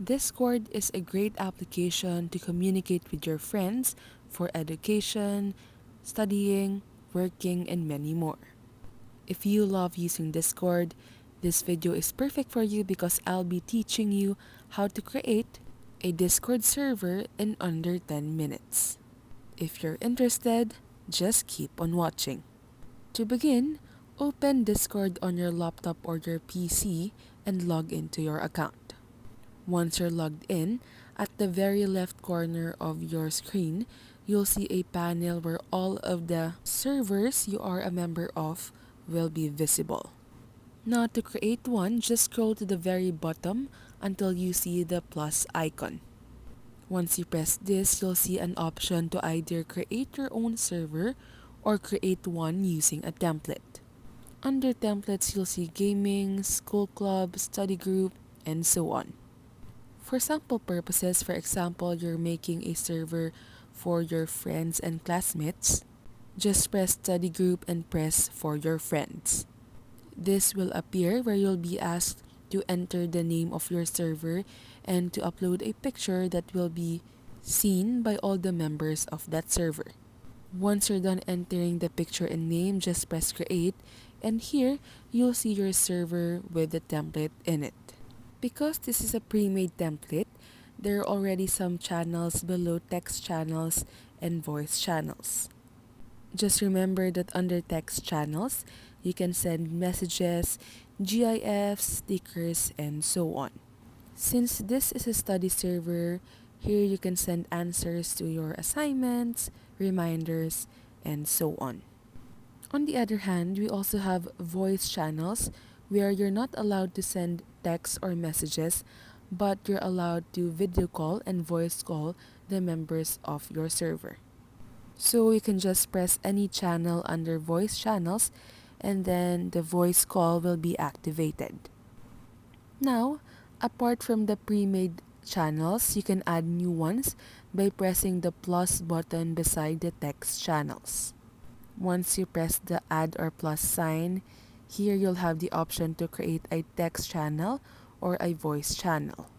Discord is a great application to communicate with your friends for education, studying, working, and many more. If you love using Discord, this video is perfect for you because I'll be teaching you how to create a Discord server in under 10 minutes. If you're interested, just keep on watching. To begin, open Discord on your laptop or your PC and log into your account. Once you're logged in, at the very left corner of your screen, you'll see a panel where all of the servers you are a member of will be visible. Now to create one, just scroll to the very bottom until you see the plus icon. Once you press this, you'll see an option to either create your own server or create one using a template. Under templates, you'll see gaming, school club, study group, and so on. For sample purposes, for example, you're making a server for your friends and classmates, just press study group and press for your friends. This will appear where you'll be asked to enter the name of your server and to upload a picture that will be seen by all the members of that server. Once you're done entering the picture and name, just press create, and here you'll see your server with the template in it. Because this is a pre-made template, there are already some channels below text channels and voice channels. Just remember that under text channels, you can send messages, GIFs, stickers, and so on. Since this is a study server, here you can send answers to your assignments, reminders, and so on. On the other hand, we also have voice channels where you're not allowed to send text or messages, but you're allowed to video call and voice call the members of your server. So you can just press any channel under voice channels and then the voice call will be activated. Now, apart from the pre-made channels, you can add new ones by pressing the plus button beside the text channels. Once you press the add or plus sign, here you'll have the option to create a text channel or a voice channel.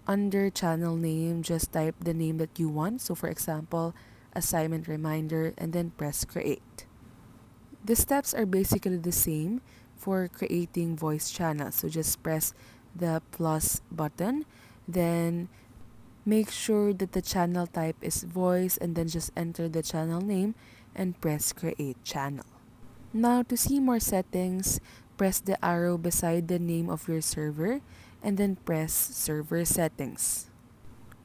Under channel name, just type the name that you want. So for example, assignment reminder, and then press create. The steps are basically the same for creating voice channels. So just press the plus button, then make sure that the channel type is voice, and then just enter the channel name and press create channel. Now to see more settings, press the arrow beside the name of your server and then press server settings.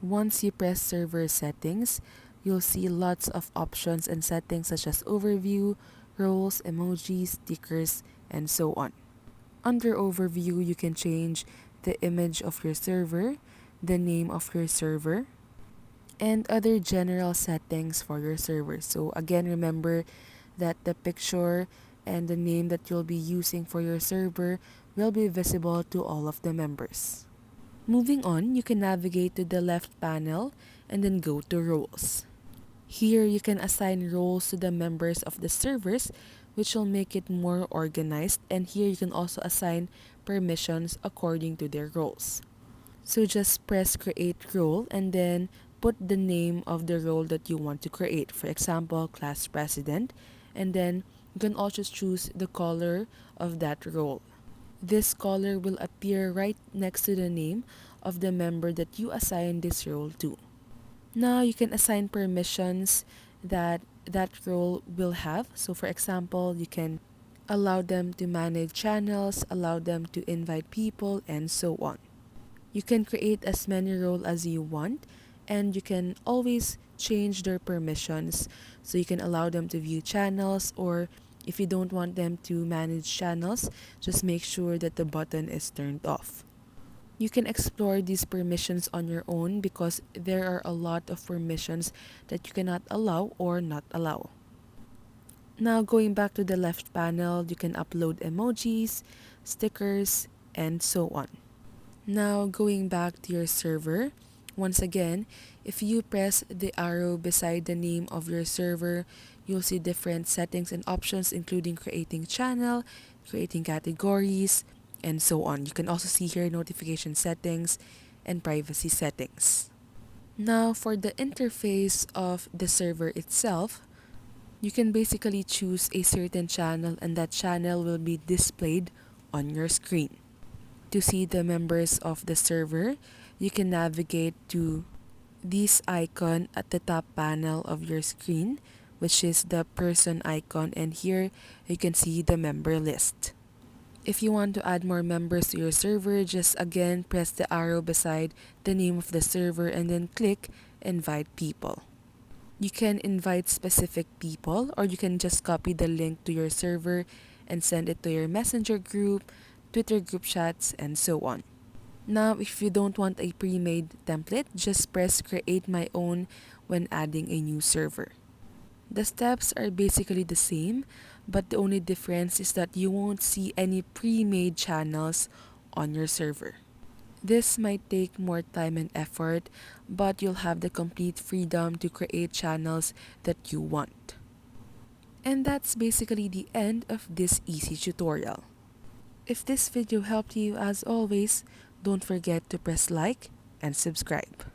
Once you press server settings, you'll see lots of options and settings such as overview, roles, emojis, stickers, and so on. Under overview, you can change the image of your server, the name of your server, and other general settings for your server. So again, remember that the picture and the name that you'll be using for your server will be visible to all of the members. Moving on, you can navigate to the left panel and then go to roles. Here, you can assign roles to the members of the servers, which will make it more organized, and here you can also assign permissions according to their roles. So just press create role and then put the name of the role that you want to create. For example, class president, and then you can also choose the color of that role. This color will appear right next to the name of the member that you assign this role to. Now you can assign permissions that role will have. So for example, you can allow them to manage channels, allow them to invite people, and so on. You can create as many roles as you want, and you can always change their permissions. So you can allow them to view channels, or if you don't want them to manage channels, just make sure that the button is turned off. You can explore these permissions on your own because there are a lot of permissions that you cannot allow or not allow. Now going back to the left panel, you can upload emojis, stickers, and so on. Now going back to your server, once again, if you press the arrow beside the name of your server, you'll see different settings and options including creating channel, creating categories, and so on. You can also see here notification settings and privacy settings. Now, for the interface of the server itself, you can basically choose a certain channel and that channel will be displayed on your screen. To see the members of the server, you can navigate to this icon at the top panel of your screen, which is the person icon, and here you can see the member list. If you want to add more members to your server, just again press the arrow beside the name of the server and then click Invite People. You can invite specific people, or you can just copy the link to your server and send it to your Messenger group, Twitter group chats, and so on. Now, if you don't want a pre-made template, just press Create My Own when adding a new server. The steps are basically the same, but the only difference is that you won't see any pre-made channels on your server. This might take more time and effort, but you'll have the complete freedom to create channels that you want. And that's basically the end of this easy tutorial. If this video helped you, as always, don't forget to press like and subscribe.